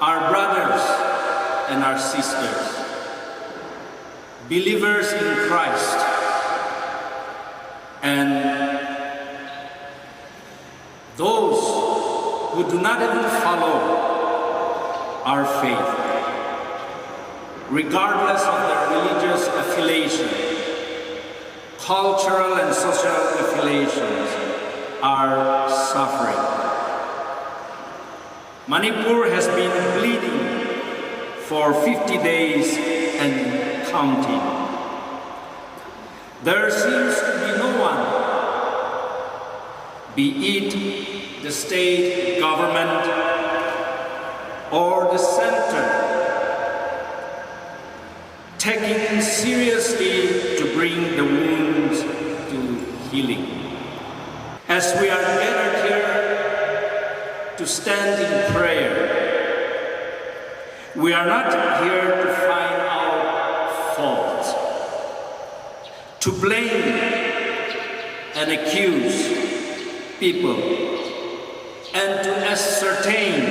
our brothers and our sisters, believers in Christ, and those who do not even follow our faith, regardless of their religious affiliation, cultural and social affiliations, are suffering. Manipur has been bleeding for 50 days and counting. There seems to be no one, be it the state government or the center, taking seriously to bring the wounds to healing. As we are gathered here to stand in prayer, we are not here to find out faults, to blame and accuse people, and to ascertain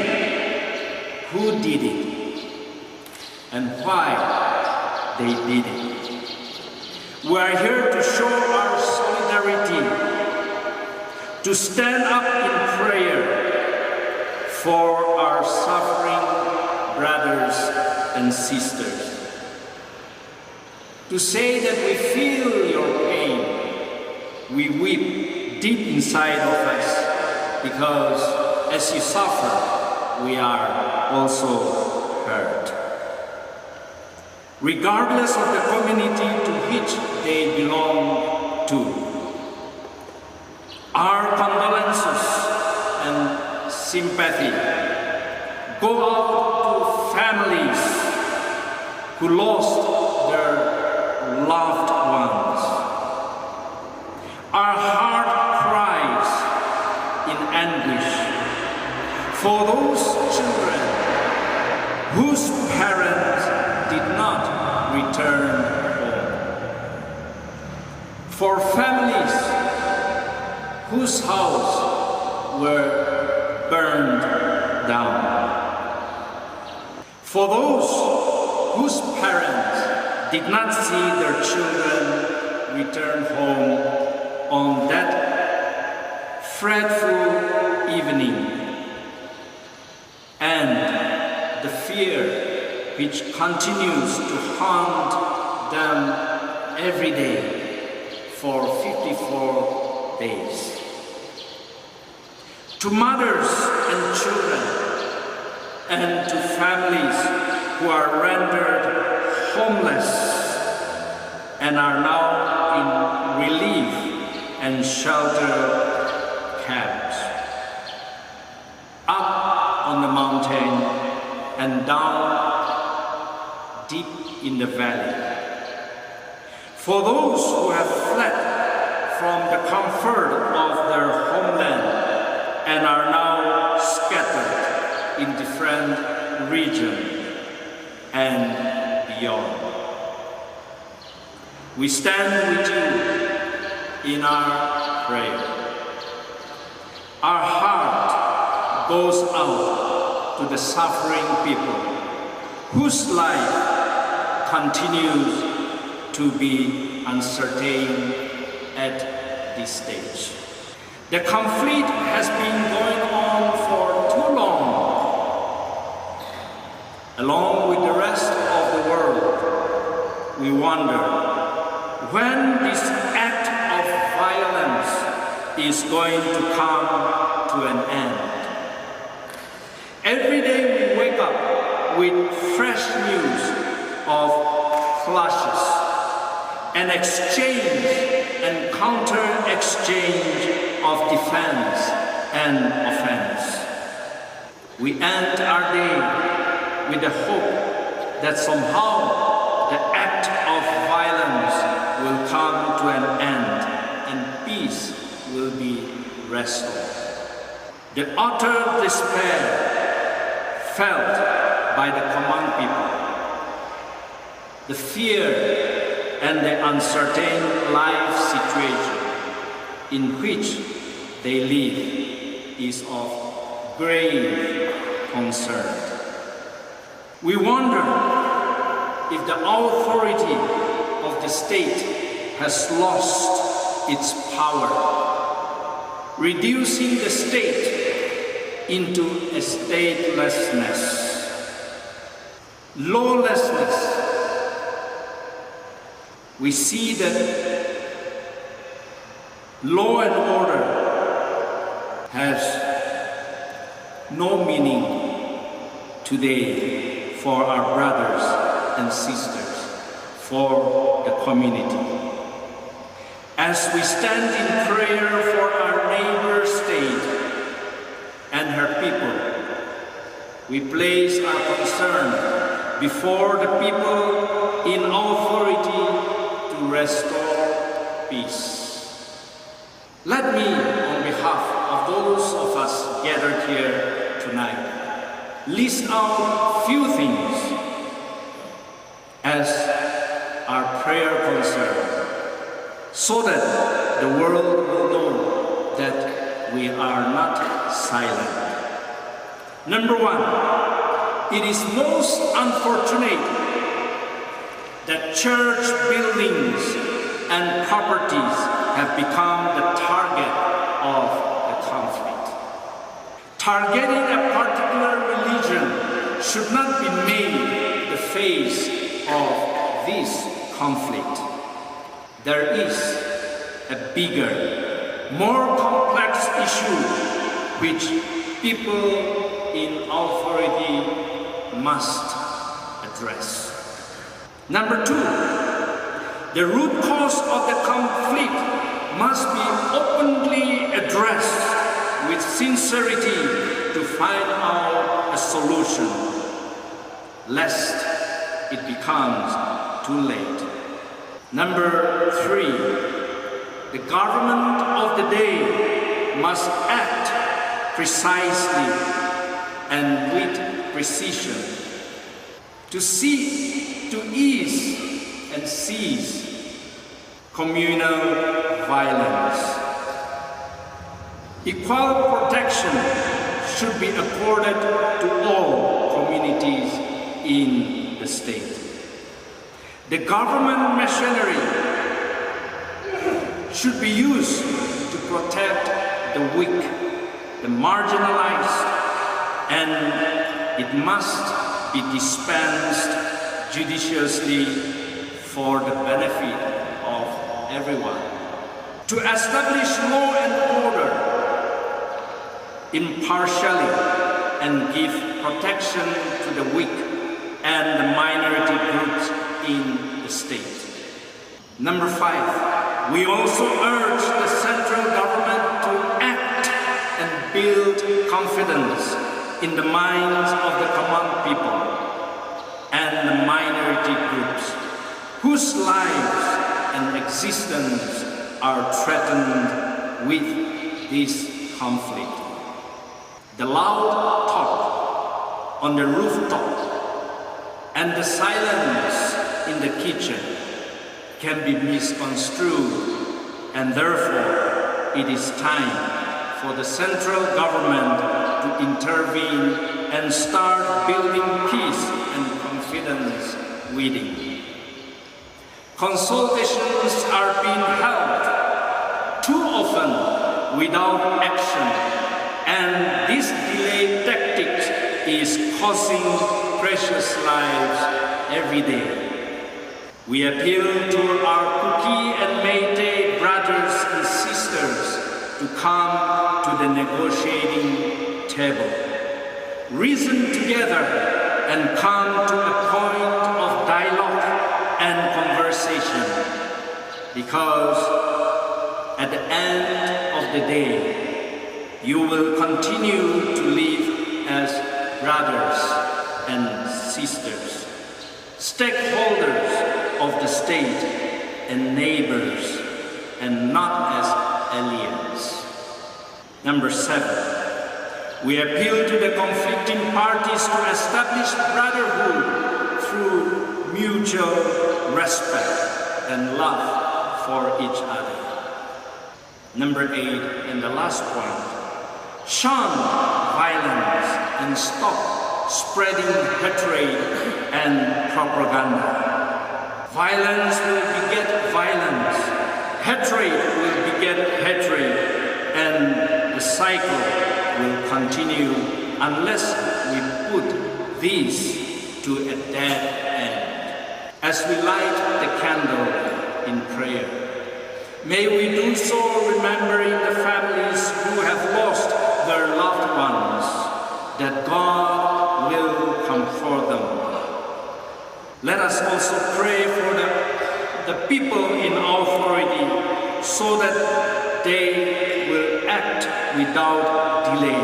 who did it and why they did it. We are here to show our solidarity, to stand up in prayer for our suffering brothers and sisters, to say that we feel your pain, we weep deep inside of us, because as you suffer, we are also hurt. Regardless of the community to which they belong to, our condolences and sympathy go out to families who lost their loved ones. Our heart cries in anguish for those children whose parents did not return home, for families whose houses were burned down, for those whose parents did not see their children return home on that fretful evening, and the fear which continues to haunt them every day for 54 days. To mothers and children, and to families who are rendered homeless and are now in relief and shelter camps, up on the mountain and down deep in the valley. For those who have fled from the comfort of their homeland and are now scattered in different regions and beyond. We stand with you in our prayer. Our heart goes out to the suffering people whose life continues to be uncertain at this stage. The conflict has been going on for too long. Along with the rest of the world, we wonder when this act of violence is going to come to an end. Every day we wake up with fresh news of clashes and exchange and counter-exchange of defense and offense. We end our day with the hope that somehow the act of violence will come to an end and peace will be restored. The utter despair felt by the common people, the fear and the uncertain life situation in which they live is of grave concern. We wonder if the authority of the state has lost its power, reducing the state into a statelessness, lawlessness. We see that law and order has no meaning today for our brothers and sisters, for the community. As we stand in prayer for our neighbor state and her people, we place our concern before the people in authority to restore peace. Let me, on behalf of those of us gathered here tonight, list out a few things as our prayer concern, so that the world will know that we are not silent. Number one, it is most unfortunate that church buildings and properties have become the target of the conflict. Targeting a particular religion should not be made the face of this conflict. There is a bigger, more complex issue which people in authority must address. Number two, the root cause of the conflict must be openly addressed with sincerity to find out a solution, lest it becomes too late. Number three, the government of the day must act precisely and with precision to ease and cease communal violence. Equal protection should be accorded to all communities in the state. The government machinery should be used to protect the weak, the marginalized, and it must be dispensed judiciously for the benefit of everyone. To establish law and order impartially and give protection to the weak and the minority groups in the state. Number five, we also urge the central government to act and build confidence in the minds of the common people and the minority groups whose lives and existence are threatened with this conflict. The loud talk on the rooftop and the silence in the kitchen can be misconstrued, and therefore it is time for the central government to intervene and start building peace and confidence within. Consultations are being held too often without action, and this delay tactic is causing precious lives every day. We appeal to our Kuki and Meitei brothers and sisters to come to the negotiating table, reason together, and come to a point of dialogue and conversation, because at the end of the day, you will continue to live as brothers and sisters, stakeholders of the state and neighbors, and not as aliens. Number 7, we appeal to the conflicting parties to establish brotherhood through mutual respect and love for each other. Number 8, and the last point, shun violence and stop spreading hatred and propaganda. Violence will beget violence, hatred will beget hatred, and the cycle will continue unless we put these to a dead end. As we light the candle in prayer, may we do so remembering the families who have lost their loved ones, that God will comfort them. Let us also pray for the people in authority so that they will act without delay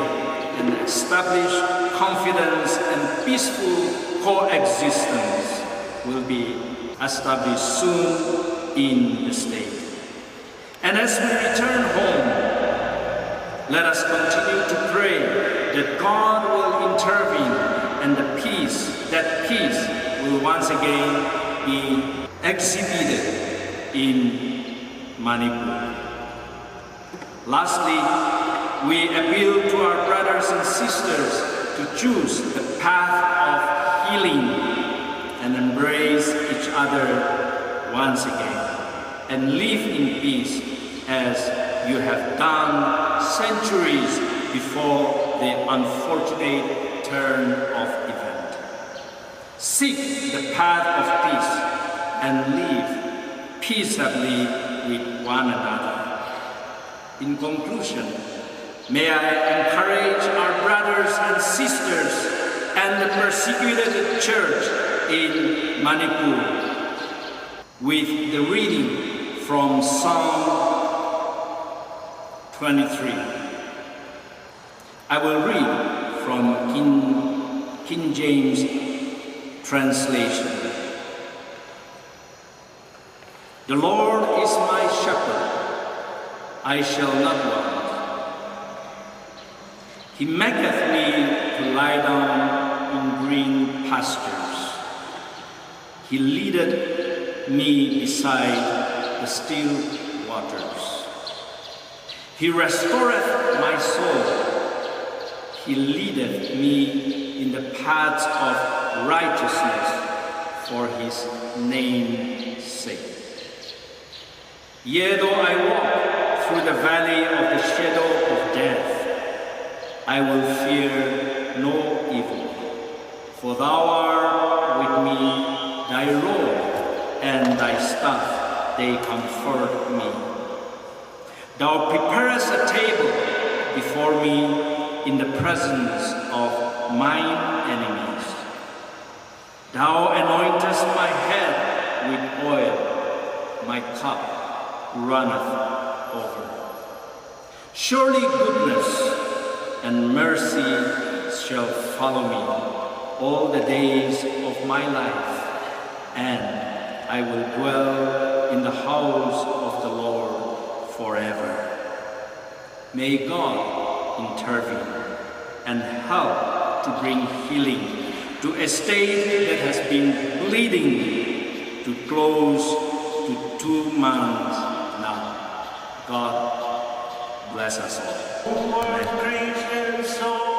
and establish confidence and peaceful coexistence will be established soon in the state. And as we return home, let us continue to pray that God will intervene and that peace will once again be exhibited in Manipur. Lastly, we appeal to our brothers and sisters to choose the path of healing and embrace each other once again and live in peace as you have done centuries before the unfortunate turn of events. Seek the path of peace and live peaceably with one another. In conclusion, may I encourage our brothers and sisters and the persecuted church in Manipur with the reading from Psalm 23. I will read from King James translation. The Lord is my shepherd, I shall not want. He maketh me to lie down in green pastures. He leadeth me beside the still waters. He restoreth my soul. He leadeth me in the paths of righteousness for his name's sake. Yea, though I walk through the valley of the shadow of death, I will fear no evil, for thou art with me, thy rod and thy staff, they comfort me. Thou preparest a table before me in the presence of mine enemies. Thou anointest my head with oil, my cup runneth over. Surely goodness and mercy shall follow me all the days of my life, and I will dwell in the house of the Lord forever. May God intervene and help to bring healing to a state that has been bleeding to close to 2 months now. God bless us all. Amen.